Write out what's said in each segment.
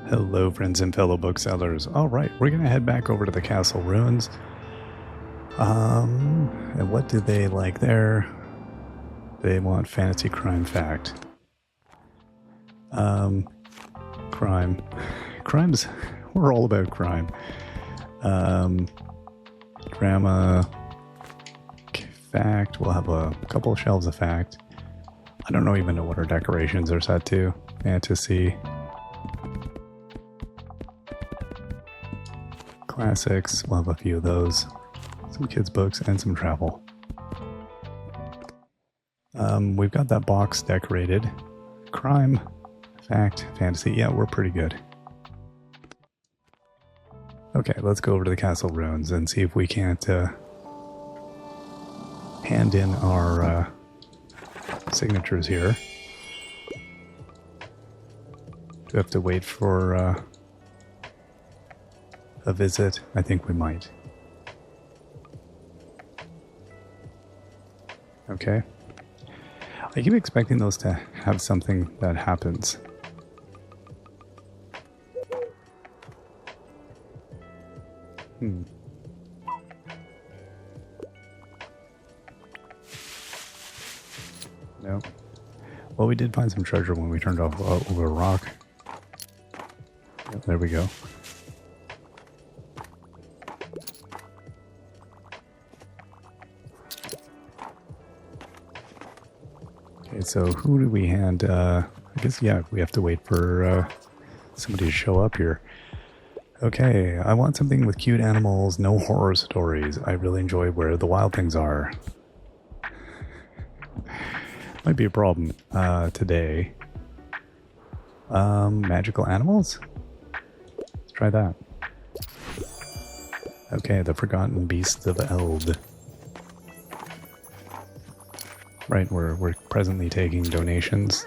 Hello, friends and fellow booksellers. All right, we're going to head back over to the castle ruins. And what do they like there? They want fantasy crime fact. Crime. Crimes, we're all about crime. Drama, fact, we'll have a couple of shelves of fact. I don't even know what our decorations are set to. Fantasy. Classics, we'll have a few of those. Some kids' books and some travel. We've got that box decorated. Crime, fact, fantasy. Yeah, we're pretty good. Okay, let's go over to the castle ruins and see if we can't hand in our signatures here. Do we have to wait for a visit? I think we might. Okay. I keep expecting those to have something that happens. No. Well, we did find some treasure when we turned off over a rock. Yep, there we go. Okay, so who do we hand? I guess, yeah, we have to wait for somebody to show up here. Okay, I want something with cute animals, no horror stories. I really enjoy where the wild things are. Might be a problem today. Magical animals? Let's try that. Okay, the Forgotten Beasts of Eld. Right, we're presently taking donations.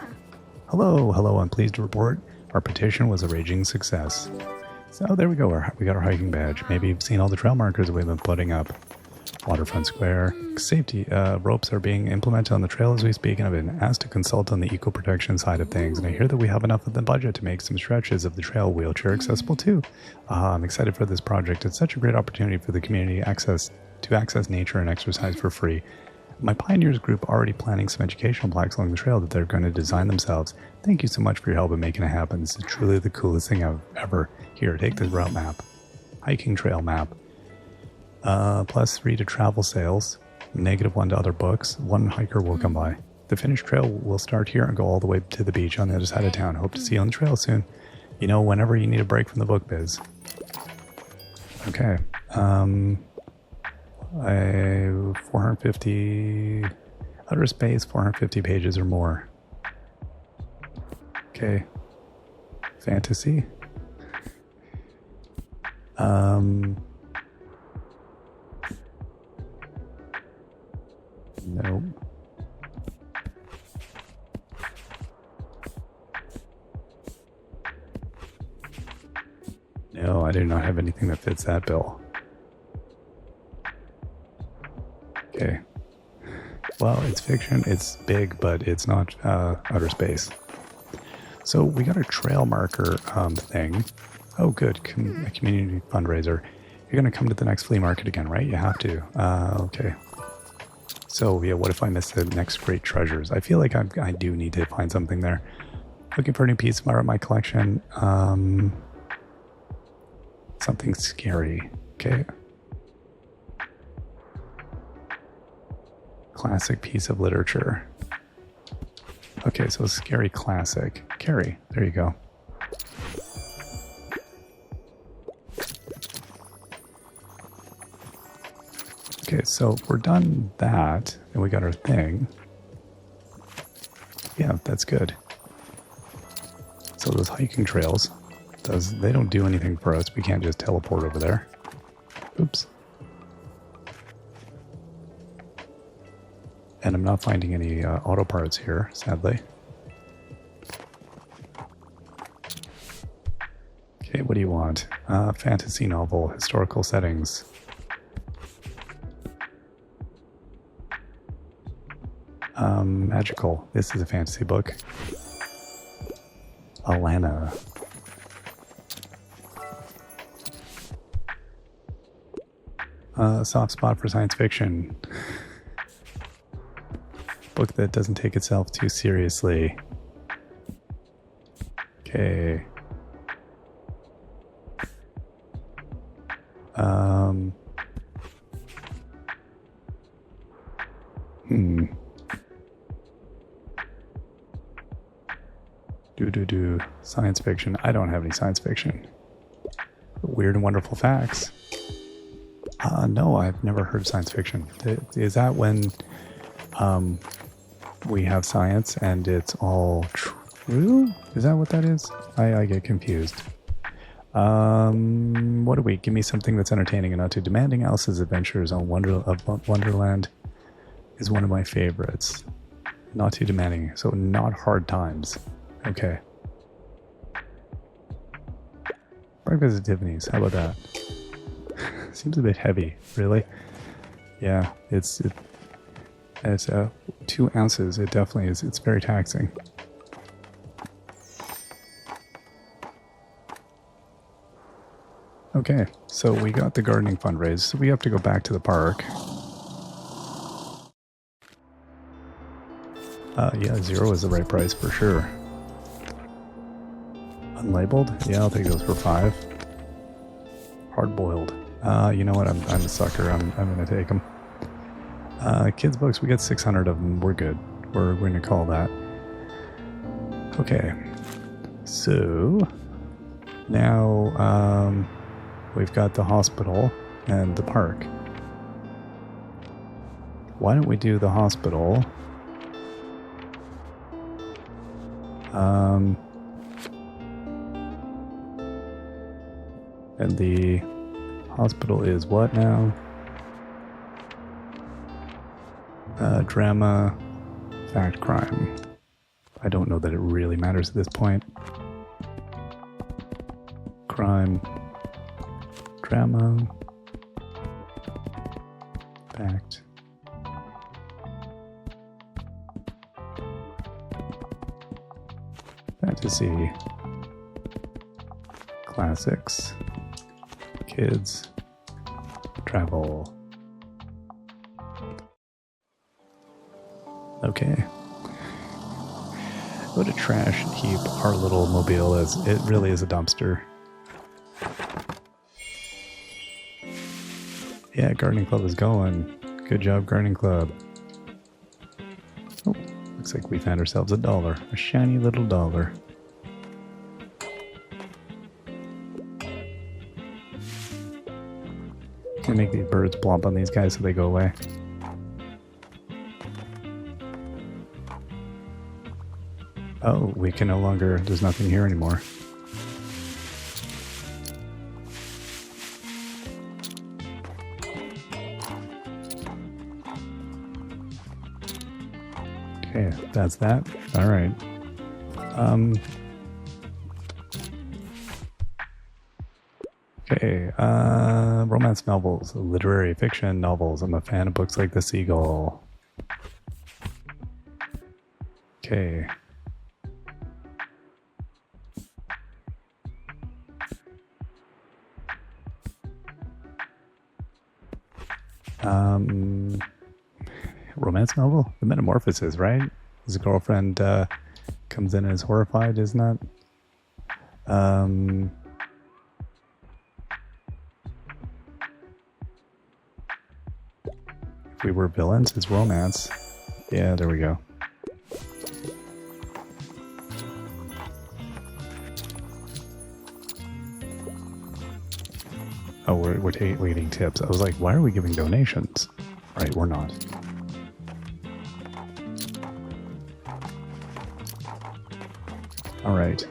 Hello, I'm pleased to report our petition was a raging success. So there we go, we got our hiking badge. Maybe you've seen all the trail markers we've been putting up. Waterfront Square. Safety ropes are being implemented on the trail as we speak, and I've been asked to consult on the eco-protection side of things, and I hear that we have enough of the budget to make some stretches of the trail wheelchair accessible too. I'm excited for this project. It's such a great opportunity for the community to access nature and exercise for free. My Pioneers group already planning some educational plaques along the trail that they're going to design themselves. Thank you so much for your help in making it happen. This is truly the coolest thing I've ever. Here, take this route map. Hiking trail map. +3 to travel sales. -1 to other books. 1 hiker will come by. The finished trail will start here and go all the way to the beach on the other side of town. Hope to see you on the trail soon. You know, whenever you need a break from the book biz. Okay. 450 outer space, 450 pages or more. Okay. Fantasy. Nope. No, I do not have anything that fits that bill. Okay. Well, it's fiction, it's big, but it's not outer space. So we got a trail marker thing. Oh, good. A community fundraiser. You're going to come to the next flea market again, right? You have to. Okay. So, yeah, what if I miss the next great treasures? I feel like I do need to find something there. Looking for a new piece of art in my collection. Something scary. Okay. Classic piece of literature. Okay, so scary classic. Carrie, there you go. Okay, so we're done that, and we got our thing. Yeah, that's good. So those hiking trails, they don't do anything for us. We can't just teleport over there. Oops. And I'm not finding any auto parts here, sadly. Okay, what do you want? Fantasy novel, historical settings. Magical. This is a fantasy book. Alana. A soft spot for science fiction. Book that doesn't take itself too seriously. Okay. Science fiction. I don't have any science fiction. Weird and Wonderful Facts. No, I've never heard science fiction. Is that when we have science and it's all true? Is that what that is? I get confused. What do we? Give me something that's entertaining and not too demanding. Alice's Adventures on Wonderland is one of my favorites. Not too demanding, so not hard times. Okay. Breakfast at Tiffany's. How about that? Seems a bit heavy, really. Yeah, it's 2 ounces. It definitely is. It's very taxing. Okay, so we got the gardening fundraise, so we have to go back to the park. Yeah, 0 is the right price for sure. Unlabeled? Yeah, I'll take those for 5. Hard-boiled. You know what? I'm a sucker. I'm gonna take them. Kids books, we got 600 of them. We're good. We're going to call that. Okay. So now we've got the hospital and the park. Why don't we do the hospital? And the hospital is what now? Drama, fact, crime. I don't know that it really matters at this point. Crime, drama, fact. Fantasy, classics, kids, travel. Okay. What a trash heap our little mobile is. It really is a dumpster. Yeah, gardening club is going. Good job, gardening club. Oh, looks like we found ourselves $1. A shiny little dollar. Can make these birds plump on these guys so they go away. Oh, we can no longer, there's nothing here anymore. Okay, that's that. All right. Okay, romance novels, literary fiction novels. I'm a fan of books like The Seagull. Okay. Romance novel? The Metamorphosis, right? His girlfriend comes in and is horrified, isn't that? If we were villains, it's romance. Yeah, there we go. Oh, we're getting tips. I was like, why are we giving donations? Right, we're not. All right.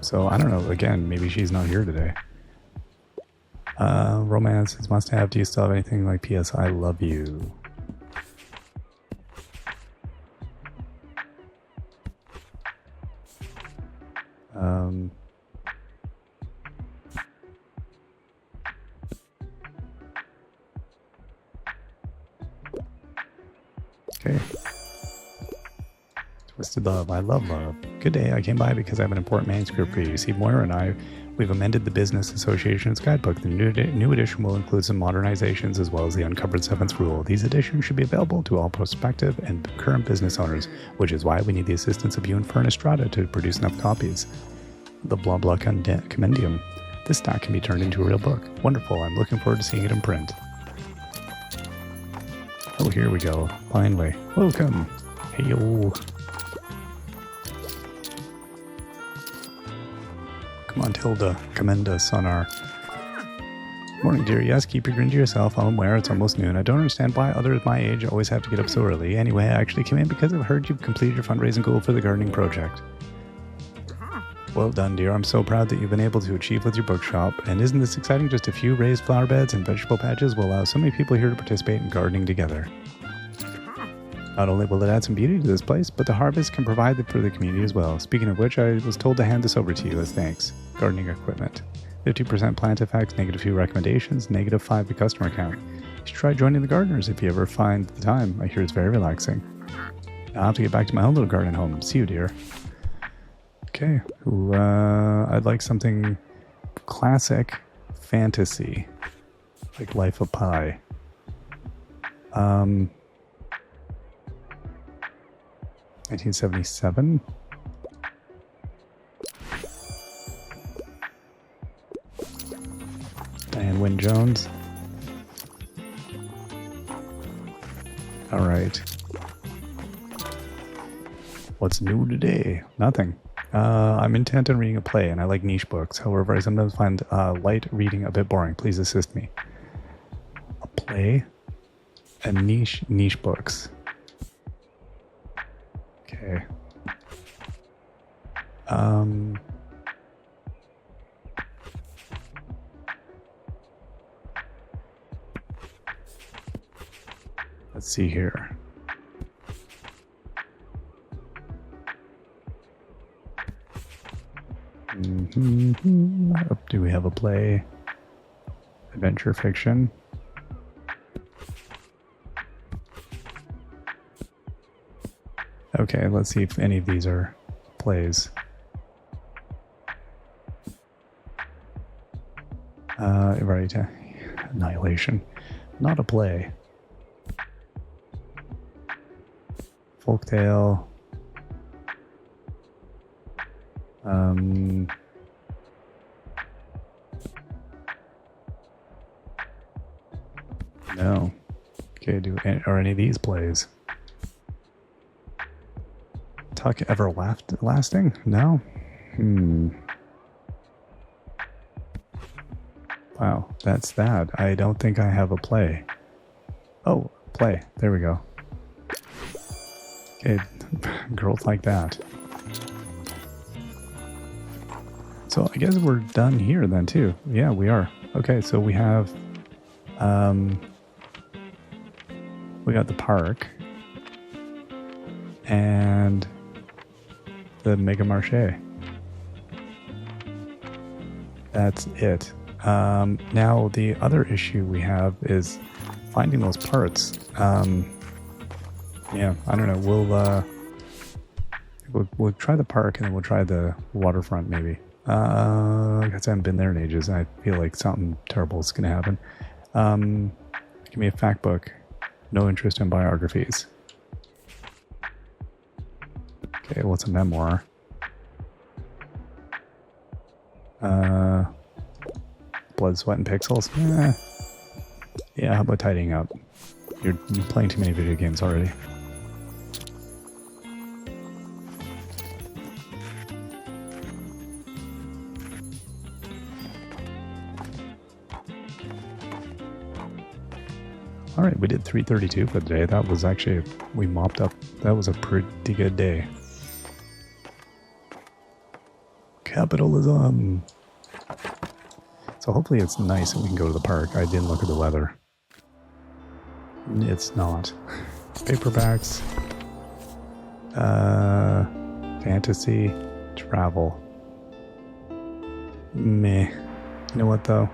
So I don't know. Again, maybe she's not here today. Romance is must have. Do you still have anything like P.S. I love you? Okay. Twisted love. I love love. Good day, I came by because I have an important manuscript for you. You see, Moira and I, we've amended the Business Association's guidebook. The new edition will include some modernizations as well as the uncovered seventh rule. These editions should be available to all prospective and current business owners, which is why we need the assistance of you and Fern Estrada to produce enough copies. The blah blah compendium. This stock can be turned into a real book. Wonderful, I'm looking forward to seeing it in print. Oh, here we go. Finally. Welcome. Hey yo. Come on, Tilda. Commend us on our... Morning, dear. Yes, keep your grin to yourself. I'm aware it's almost noon. I don't understand why others my age always have to get up so early. Anyway, I actually came in because I've heard you've completed your fundraising goal for the gardening project. Well done, dear. I'm so proud that you've been able to achieve with your bookshop. And isn't this exciting? Just a few raised flower beds and vegetable patches will allow so many people here to participate in gardening together. Not only will it add some beauty to this place, but the harvest can provide it for the community as well. Speaking of which, I was told to hand this over to you as thanks. Gardening equipment. 50% plant effects, -2 recommendations, -5 the customer count. You should try joining the gardeners if you ever find the time. I hear it's very relaxing. Now I have to get back to my own little garden home. See you, dear. Okay. Ooh, I'd like something classic fantasy. Like Life of Pi. 1977. Diane Wynne Jones. All right. What's new today? Nothing. I'm intent on reading a play, and I like niche books. However, I sometimes find light reading a bit boring. Please assist me. A play and niche books. Okay. Let's see here. Do we have a play? Adventure fiction. Okay, let's see if any of these are plays. Right, Annihilation. Not a play. Folktale. No. Okay, are any of these plays? Tuck Everlasting? No? Wow, that's that. I don't think I have a play. Oh, play. There we go. Okay, growth like that. So I guess we're done here then too. Yeah, we are. Okay, so we have... we got the park. And... the Mega Marché. That's it. Now the other issue we have is finding those parts. Yeah, I don't know. We'll try the park and then we'll try the waterfront maybe. I guess I haven't been there in ages. I feel like something terrible is going to happen. Give me a fact book. No interest in biographies. Okay, what's a memoir? Blood, Sweat, and Pixels? Yeah, how about tidying up? You're playing too many video games already. Alright, we did 332 for the day. That was actually, we mopped up. That was a pretty good day. Capitalism! So hopefully it's nice and we can go to the park. I didn't look at the weather. It's not. Paperbacks. Fantasy. Travel. Meh. You know what though?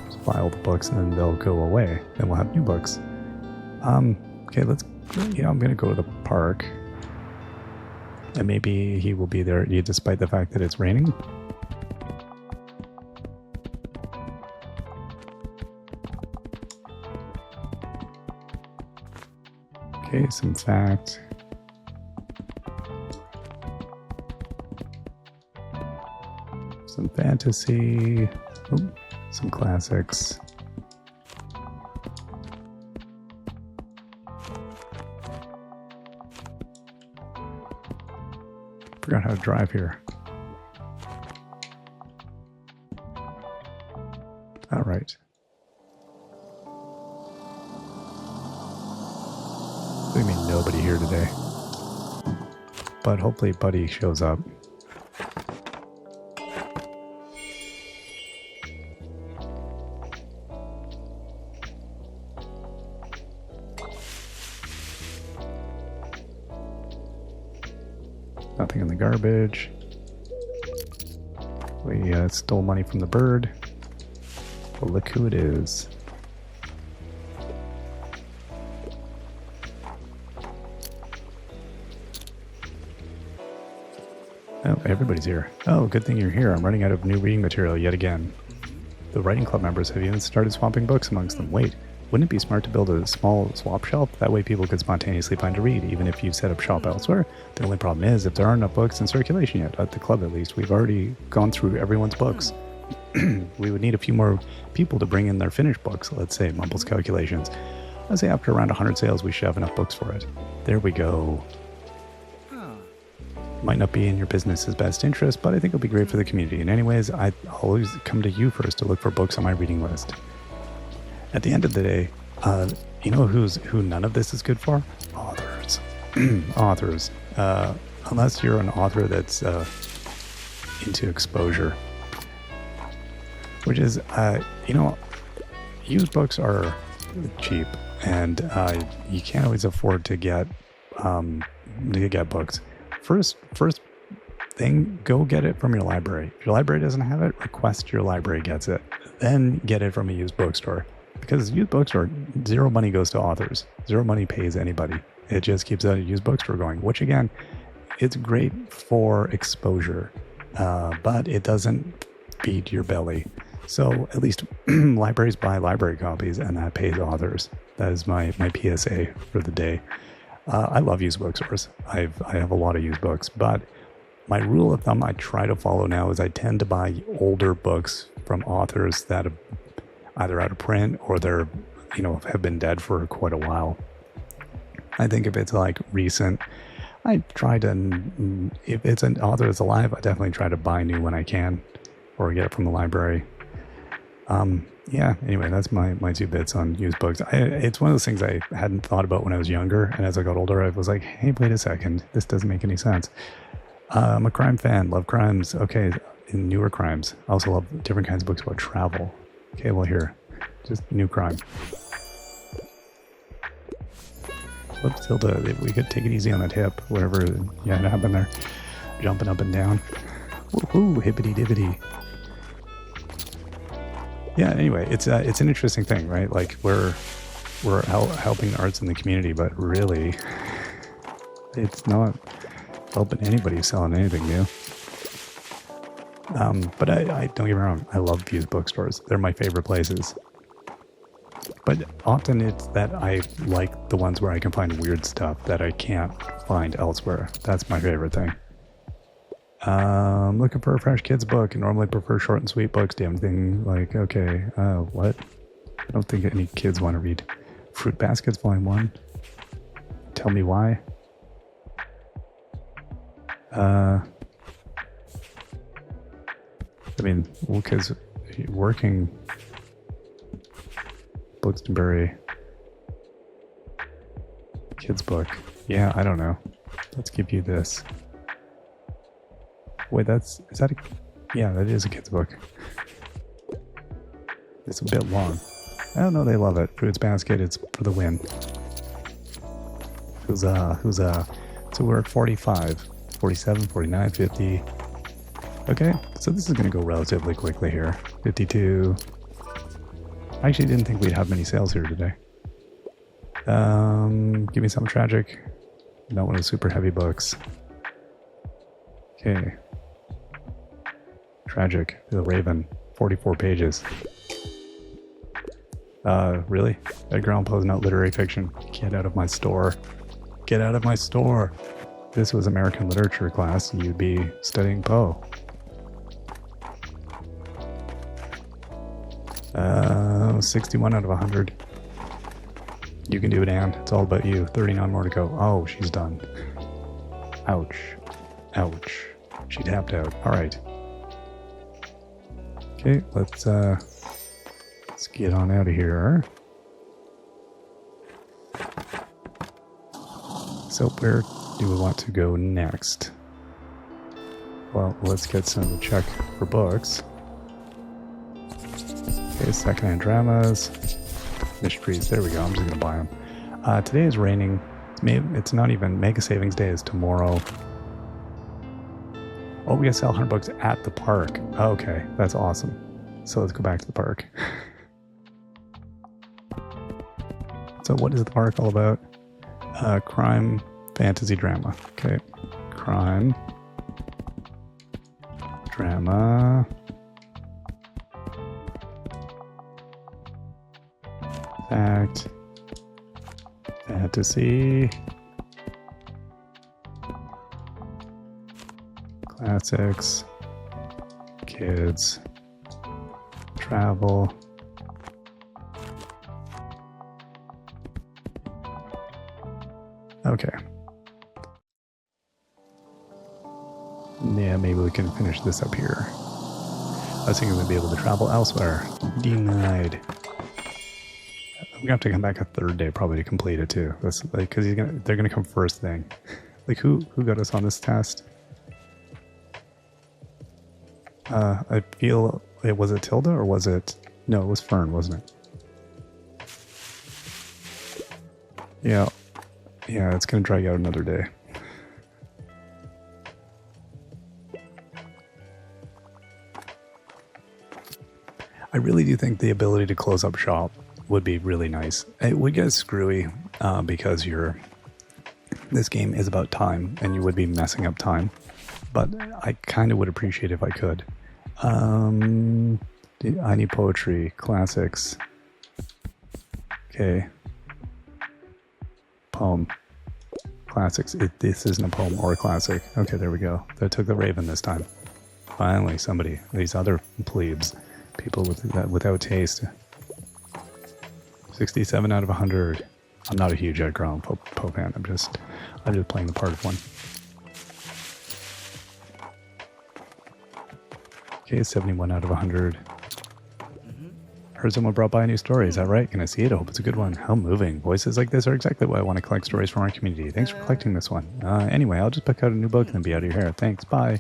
Just buy all the books and then they'll go away. Then we'll have new books. Okay, let's... Yeah, I'm gonna go to the park. And maybe he will be there despite the fact that it's raining. Okay, some fact. Some fantasy. Ooh, some classics. Forgot how to drive here. All right. What do you mean nobody here today? But hopefully Buddy shows up. Nothing in the garbage. We stole money from the bird. Well, look who it is. Oh, everybody's here. Oh, good thing you're here. I'm running out of new reading material yet again. The writing club members have even started swapping books amongst them. Wait, wouldn't it be smart to build a small swap shelf? That way people could spontaneously find a read, even if you set up shop elsewhere. The only problem is, if there aren't enough books in circulation yet, at the club at least, we've already gone through everyone's books. We would need a few more people to bring in their finished books, let's say, Mumble's calculations. I'd say after around 100 sales, we should have enough books for it. There we go. Might not be in your business's best interest, but I think it'll be great for the community. And anyways, I always come to you first to look for books on my reading list. At the end of the day, you know who none of this is good for? Authors. Authors. Unless you're an author that's into exposure. Which is, used books are cheap, and you can't always afford to get books. First thing, go get it from your library. If your library doesn't have it, request your library gets it. Then get it from a used bookstore. Because used bookstore, zero money goes to authors. Zero money pays anybody. It just keeps a used bookstore going, which again, it's great for exposure, but it doesn't feed your belly. So at least libraries buy library copies, and that pays authors. That is my PSA for the day. I love used bookstores. I have a lot of used books, but my rule of thumb I try to follow now is I tend to buy older books from authors that have either out of print or they're, have been dead for quite a while. I think if it's like recent, I try to, if it's an author that's alive, I definitely try to buy new when I can or get it from the library. Anyway, that's my 2 bits on used books. It's one of those things I hadn't thought about when I was younger, and as I got older, I was like, hey, wait a second, this doesn't make any sense. I'm a crime fan, love crimes. Okay, in newer crimes. I also love different kinds of books about travel. Okay, well here, just new crime. Whoops, Hilda, we could take it easy on that hip, whatever happened there. Jumping up and down. Woohoo, hippity-dippity. Yeah, anyway, it's an interesting thing, right? Like, we're helping the arts in the community, but really, it's not helping anybody selling anything new. But I don't get me wrong, I love used bookstores. They're my favorite places. But often it's that I like the ones where I can find weird stuff that I can't find elsewhere. That's my favorite thing. Looking for a fresh kid's book. I normally prefer short and sweet books. Do you have anything like, okay, what? I don't think any kids want to read Fruit Baskets Volume 1. Tell me why. Because working Buxtonbury kids book. Yeah, I don't know. Let's give you this. Wait, yeah, that is a kid's book. It's a bit long. I don't know, they love it. Fruits Basket, it's for the win. Huzzah. So we're at 45, 47, 49, 50. Okay, so this is going to go relatively quickly here. 52. I actually didn't think we'd have many sales here today. Give me something tragic. Not one of the super heavy books. Okay. Tragic. The Raven. 44 pages. Really? Edgar Allan Poe's not literary fiction. Get out of my store. Get out of my store! If this was American literature class, you'd be studying Poe. 61 out of 100. You can do it, Anne. It's all about you. 39 more to go. Oh, she's done. Ouch. Ouch. She tapped out. Alright. Okay, let's get on out of here. So where do we want to go next? Well, let's get some check for books. Okay, secondhand dramas. Mysteries. There we go. I'm just going to buy them. Today is raining. It's not even... Mega Savings Day is tomorrow. Oh, we gotta sell 100 books at the park. Okay, that's awesome. So let's go back to the park. So what is the park all about? Crime, fantasy, drama. Okay. Crime. Drama. Fact. Fantasy. Classics. Kids. Travel. Okay. Yeah, maybe we can finish this up here. I was thinking we'd be able to travel elsewhere. Denied. I'm gonna have to come back a third day probably to complete it too. That's like because they're gonna come first thing. Like who got us on this test? I feel was it Tilda or was it? No, it was Fern, wasn't it? Yeah. Yeah, it's going to drag out another day. I really do think the ability to close up shop would be really nice. It would get screwy because this game is about time and you would be messing up time. But I kind of would appreciate if I could. I need poetry, classics. Okay. Poem. Classics. This isn't a poem or a classic. Okay, there we go. That took the Raven this time. Finally, somebody. These other plebes. People without taste. 67 out of 100. I'm not a huge Edgar Allan Poe fan. I'm just playing the part of one. Okay, 71 out of 100. Heard someone brought by a new story. Is that right? Can I see it? I hope it's a good one. How moving. Voices like this are exactly why I want to collect stories from our community. Thanks for collecting this one. Anyway, I'll just pick out a new book and then be out of your hair. Thanks. Bye.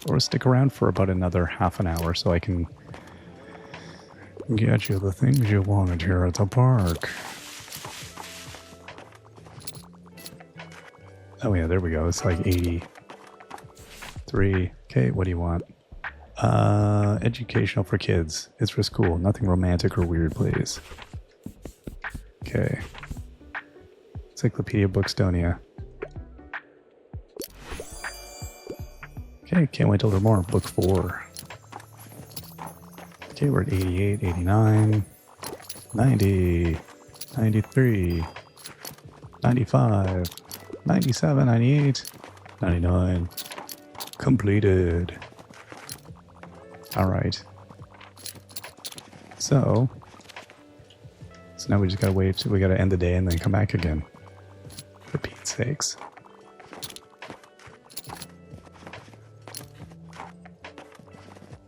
Or stick around for about another half an hour so I can get you the things you wanted here at the park. Oh yeah, there we go. It's like 83. Okay, what do you want? Educational for kids. It's for school. Nothing romantic or weird, please. Okay. Encyclopedia Bookstonia. Okay, can't wait till there are more. Book 4. Okay, we're at 88, 89, 90, 93, 95, 97, 98, 99. Completed. Alright. So now we just gotta wait. We gotta end the day and then come back again. For Pete's sakes.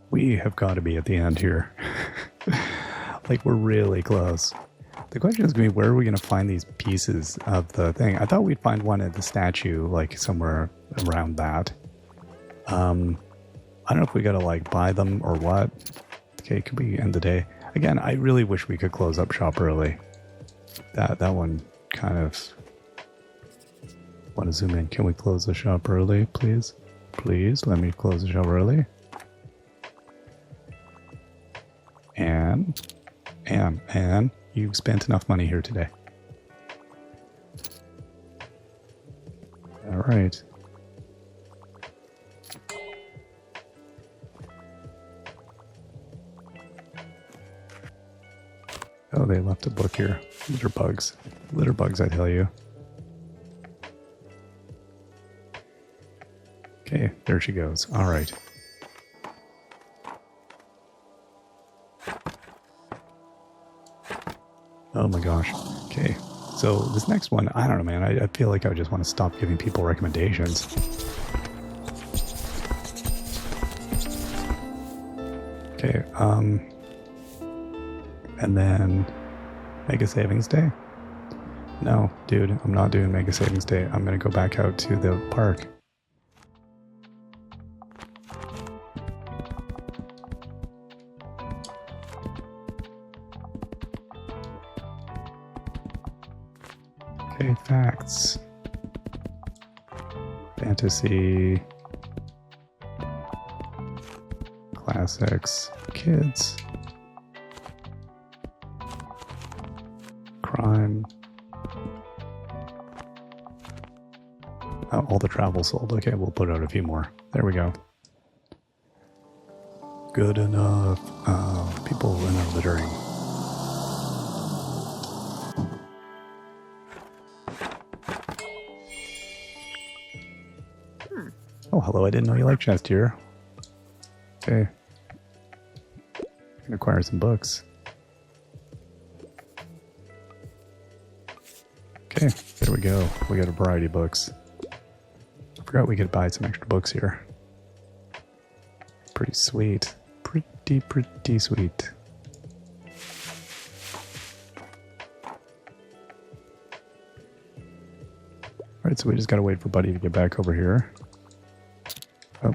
We have got to be at the end here. Like, we're really close. The question is going to be, where are we going to find these pieces of the thing? I thought we'd find one at the statue, like, somewhere around that. I don't know if we got to, like, buy them or what. Okay, could we end the day? Again, I really wish we could close up shop early. That one kind of... want to zoom in. Can we close the shop early, please? Please, let me close the shop early. And you've spent enough money here today. right. Oh, they left a book here. Litter bugs. Litter bugs, I tell you. Okay, there she goes. All right. Oh my gosh. Okay. So this next one, I don't know, man. I feel like I just want to stop giving people recommendations. Okay, and then Mega Savings Day? No, dude, I'm not doing Mega Savings Day. I'm gonna go back out to the park. Okay, facts. Fantasy. Classics. Kids. Crime. Oh, all the travel sold. Okay, we'll put out a few more. There we go. Good enough. People in their littering. Oh, hello. I didn't know you liked chest here. Okay. I can acquire some books. Okay, there we go. We got a variety of books. I forgot we could buy some extra books here. Pretty sweet. Pretty sweet. Alright, so we just gotta wait for Buddy to get back over here. Oh.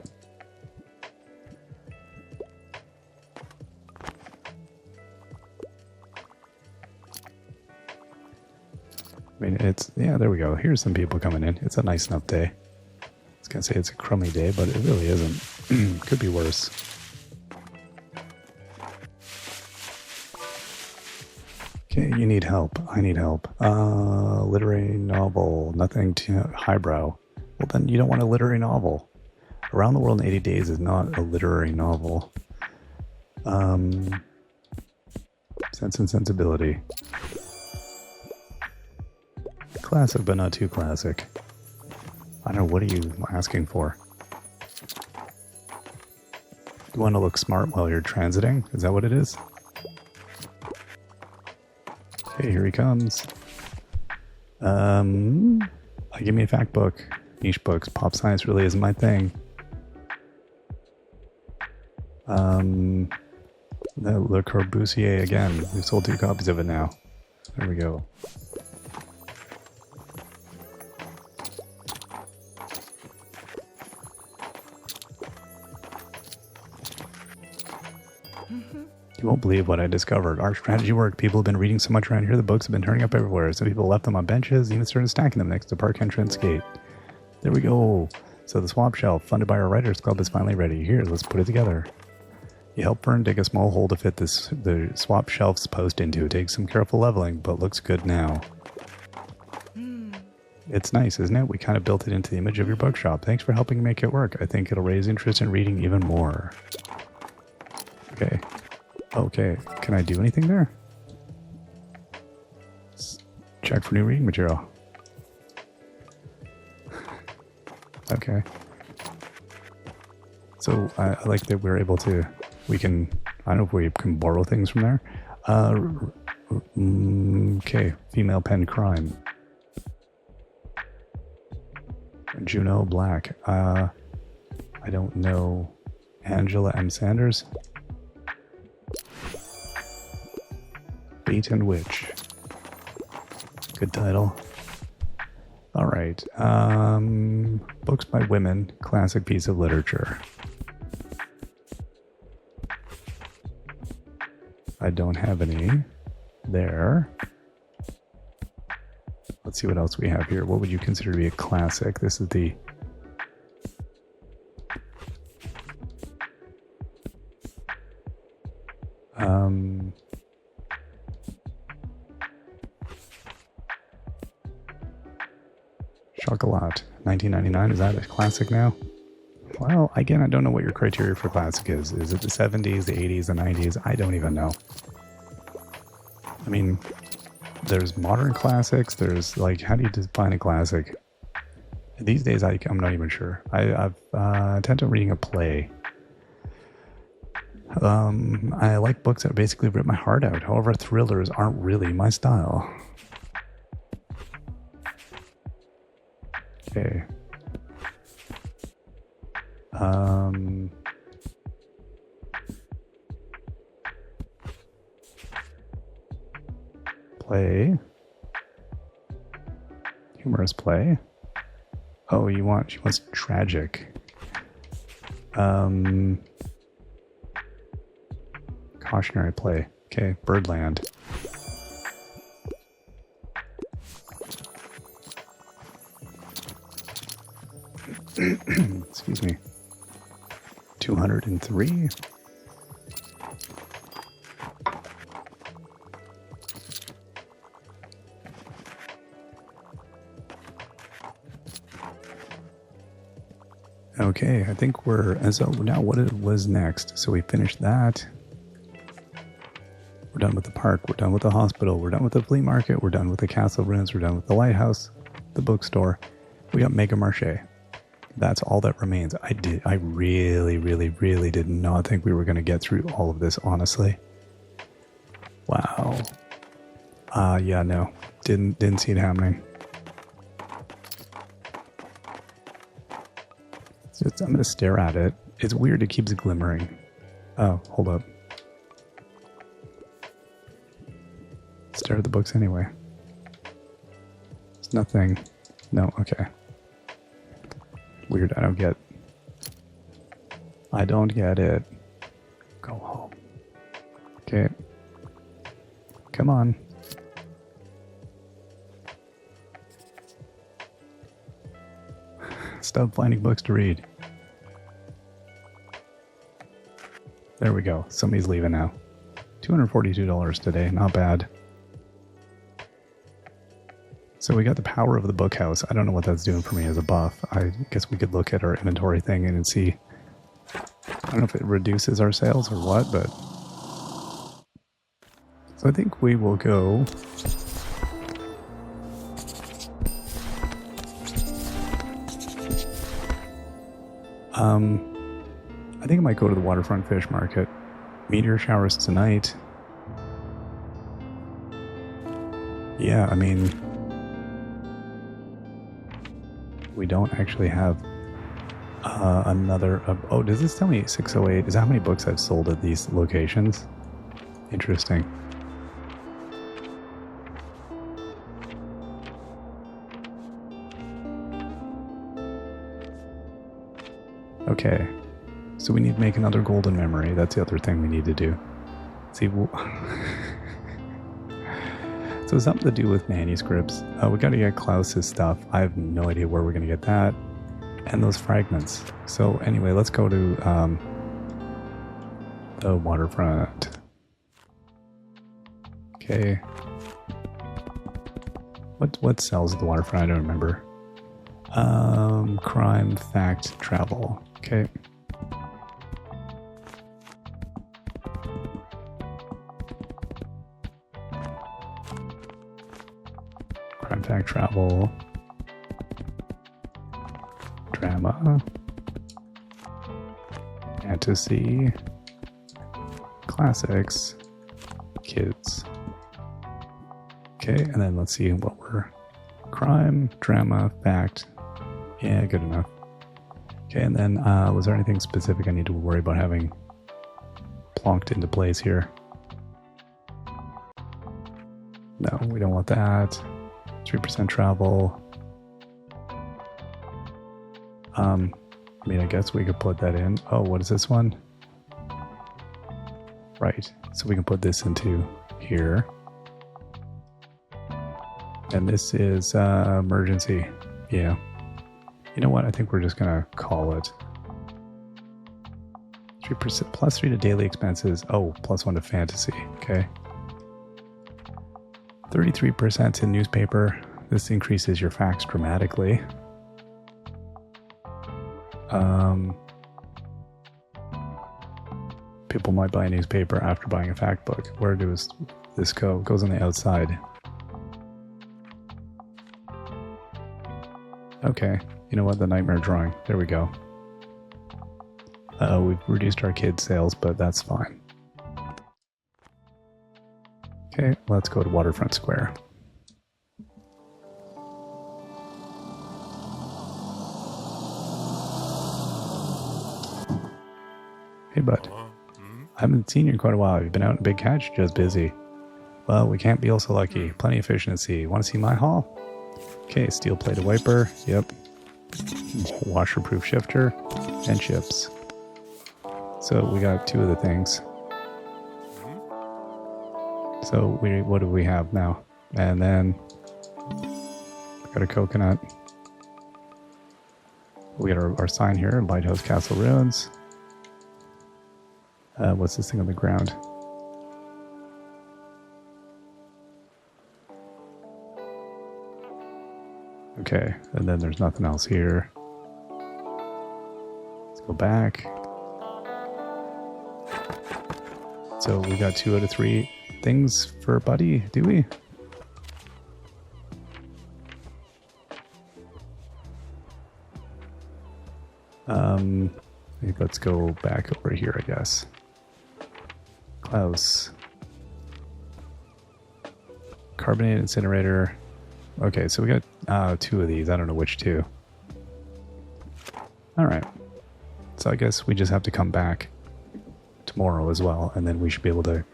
I mean, yeah, there we go. Here's some people coming in. It's a nice enough day. I was gonna say it's a crummy day, but it really isn't. Could be worse. Okay, you need help. I need help. Literary novel. Nothing too highbrow. Well, then you don't want a literary novel. Around the World in 80 Days is not a literary novel. Sense and Sensibility. Classic, but not too classic. I don't know, what are you asking for? You want to look smart while you're transiting? Is that what it is? Okay, here he comes. Give me a fact book. Niche books. Pop science really isn't my thing. Le Corbusier again. We've sold 2 copies of it now. There we go. You won't believe what I discovered. Our strategy worked. People have been reading so much around here, the books have been turning up everywhere. Some people left them on benches, even started stacking them next to the park entrance gate. There we go. So the swap shelf, funded by our writers club, is finally ready. Here, let's put it together. You help Fern dig a small hole to fit the swap shelf's post into. It takes some careful leveling, but looks good now. It's nice, isn't it? We kind of built it into the image of your bookshop. Thanks for helping make it work. I think it'll raise interest in reading even more. Okay. Okay, can I do anything there? Check for new reading material. Okay. So I like that we're able to, I don't know if we can borrow things from there. Okay, female pen crime. Juno Black. I don't know. Angela M. Sanders. Bait and Witch. Good title. Alright. Books by women. Classic piece of literature. I don't have any there. Let's see what else we have here. What would you consider to be a classic? This is the... Chocolat. $19.99. Is that a classic now? Well, again, I don't know what your criteria for classic is. Is it the 70s, the 80s, the 90s? I don't even know. I mean, there's modern classics. There's like, how do you define a classic? These days, I'm not even sure. I've tend to reading a play. I like books that basically rip my heart out. However, thrillers aren't really my style. Okay. Play. Humorous play. Oh, she wants tragic. Cautionary play. Okay, Birdland. Excuse me. 203. Okay, I think and so now what it was next. So we finished that. We're done with the park. We're done with the hospital. We're done with the flea market. We're done with the castle ruins. We're done with the lighthouse, the bookstore. We got Mega Marché. That's all that remains. I really, really, really did not think we were going to get through all of this, honestly. Wow. Yeah, no. Didn't see it happening. I'm going to stare at it. It's weird. It keeps glimmering. Oh, hold up. Stare at the books anyway. There's nothing. No, okay. Weird. I don't get it. Go home. Okay. Come on. Stop finding books to read. There we go. Somebody's leaving now. $242 today. Not bad. So we got the power of the bookhouse. I don't know what that's doing for me as a buff. I guess we could look at our inventory thing and see. I don't know if it reduces our sales or what, but... So I think we will go... I think I might go to the waterfront fish market. Meteor showers tonight. Yeah, I mean... We don't actually have another... oh, does this tell me 608? Is that how many books I've sold at these locations? Interesting. Okay. So we need to make another golden memory. That's the other thing we need to do. See... So something to do with manuscripts. We got to get Klaus's stuff. I have no idea where we're going to get that. And those fragments. So anyway, let's go to the waterfront. Okay. What sells at the waterfront? I don't remember. Crime, fact, travel. Okay. Crime, fact, travel. Drama. Fantasy. Classics. Kids. Okay, and then let's see what we're... Crime, drama, fact. Yeah, good enough. Okay, and then was there anything specific I need to worry about having plonked into place here? No, we don't want that. 3% travel. I mean, I guess we could put that in. Oh, what is this one? Right, so we can put this into here. And this is emergency. Yeah. You know what? I think we're just going to call it. 3% plus 3 to daily expenses. Oh, plus 1 to fantasy. Okay. 33% to newspaper. This increases your facts dramatically. People might buy a newspaper after buying a fact book. Where does this go? It goes on the outside. Okay, you know what? The nightmare drawing. There we go. We've reduced our kids' sales, but that's fine. Okay, let's go to Waterfront Square. Hey, bud. I haven't seen you in quite a while. You've been out in Big Catch, just busy. Well, we can't be all so lucky. Plenty of efficiency. Want to see my haul? Okay, steel-plated wiper. Yep. Washer-proof shifter. And chips. So we got 2 of the things. So what do we have now? And then we got a coconut. We got our sign here, Lighthouse Castle Ruins. What's this thing on the ground? Okay, and then there's nothing else here. Let's go back. So we got 2 out of 3 things for Buddy, do we? Let's go back over here, I guess. Klaus. Carbonated incinerator. Okay, so we got 2 of these. I don't know which 2. Alright. So I guess we just have to come back tomorrow as well, and then we should be able to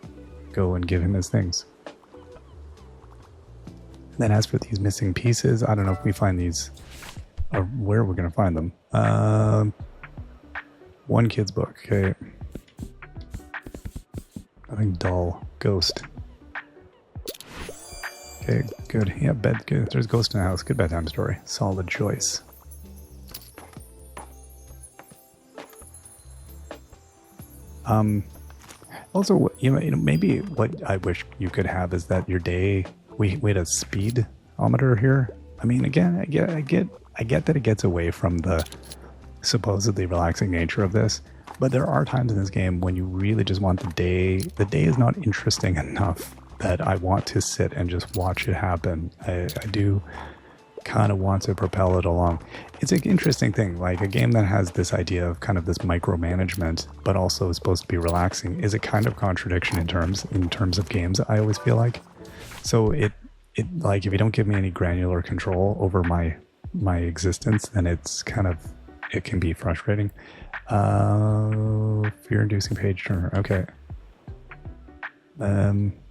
go and give him his things. And then as for these missing pieces, I don't know if we find these or where we're going to find them. 1 kid's book, okay. I think dull. Ghost. Okay, good. Yeah, bed, good. There's a ghost in the house. Good bedtime story. Solid choice. Also, you know, maybe what I wish you could have is that your day, we had a speedometer here. I mean, again, I get that it gets away from the supposedly relaxing nature of this, but there are times in this game when you really just want the day. The day is not interesting enough that I want to sit and just watch it happen. I do kind of want to propel it along. It's an interesting thing, like a game that has this idea of kind of this micromanagement, but also is supposed to be relaxing, is a kind of contradiction in terms of games, I always feel like. So it like, if you don't give me any granular control over my existence, then it's kind of, it can be frustrating. Fear-inducing page turner. Okay.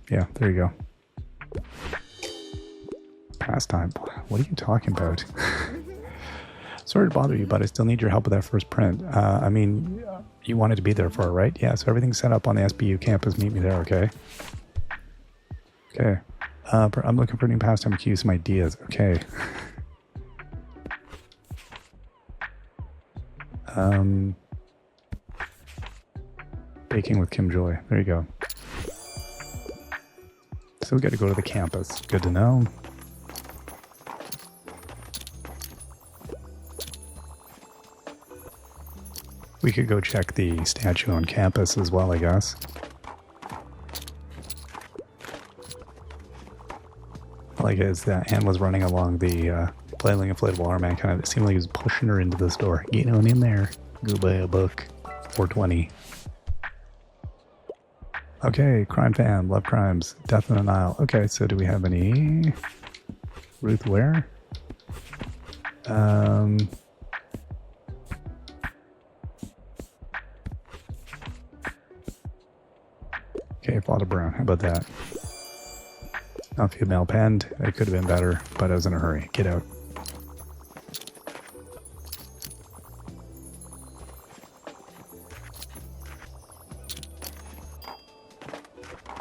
Yeah, there you go. Pastime. What are you talking about? Sorry to bother you, but I still need your help with that first print. I mean, you wanted to be there for it, right? Yeah, so everything's set up on the SBU campus. Meet me there, okay? Okay. I'm looking for new pastime cues, some ideas. Okay. Baking with Kim Joy. There you go. So we got to go to the campus. Good to know. We could go check the statue on campus as well, I guess. Like as that Anne was running along the flailing inflatable arm, man, kind of seemed like he was pushing her into this door. Get on in there. Go buy a book. 420. Okay, crime fan, love crimes, death in the Nile. Okay, so do we have any Ruth Ware? Okay, Father Brown, how about that? Not female penned. It could have been better, but I was in a hurry. Get out.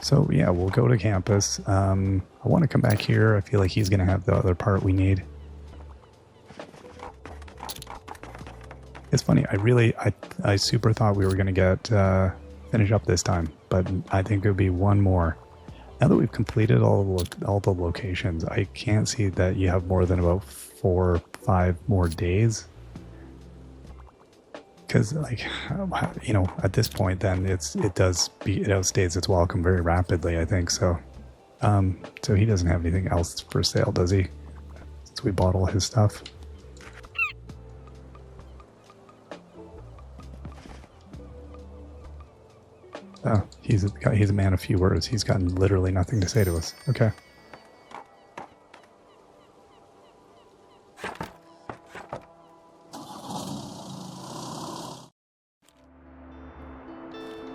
So yeah, we'll go to campus. I want to come back here. I feel like he's going to have the other part we need. It's funny. I super thought we were going to get finish up this time, but I think it would be one more. Now that we've completed all the locations, I can't see that you have more than about 4 or 5 more days. Because, like, you know, at this point, then it outstays its welcome very rapidly, I think. So, so he doesn't have anything else for sale, does he? Since we bought all his stuff. Oh, he's a man of few words. He's got literally nothing to say to us. Okay.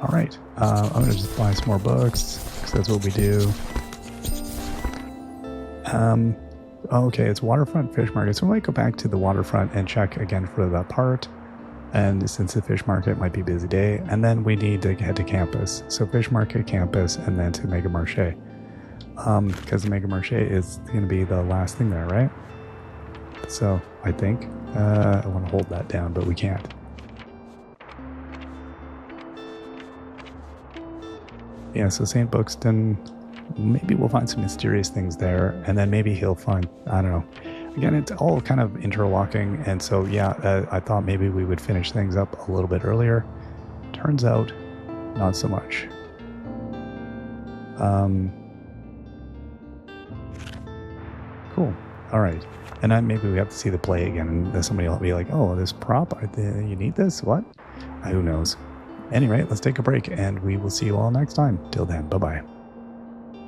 All right. I'm gonna just buy some more books because that's what we do. Okay, it's waterfront fish market. So we might go back to the waterfront and check again for the part. And since the fish market might be a busy day, and then we need to head to campus. So fish market, campus, and then to Mega Marché. Because the Mega Marché is going to be the last thing there, right? So I think I want to hold that down, but we can't. Yeah, so St. Buxton, maybe we'll find some mysterious things there, and then maybe he'll find, I don't know. Again, it's all kind of interlocking, and so yeah, I thought maybe we would finish things up a little bit earlier. Turns out, not so much. Cool. All right. And then maybe we have to see the play again, and then somebody will be like, oh, this prop, you need this? What? Who knows? Anyway, let's take a break, and we will see you all next time. Till then, bye-bye.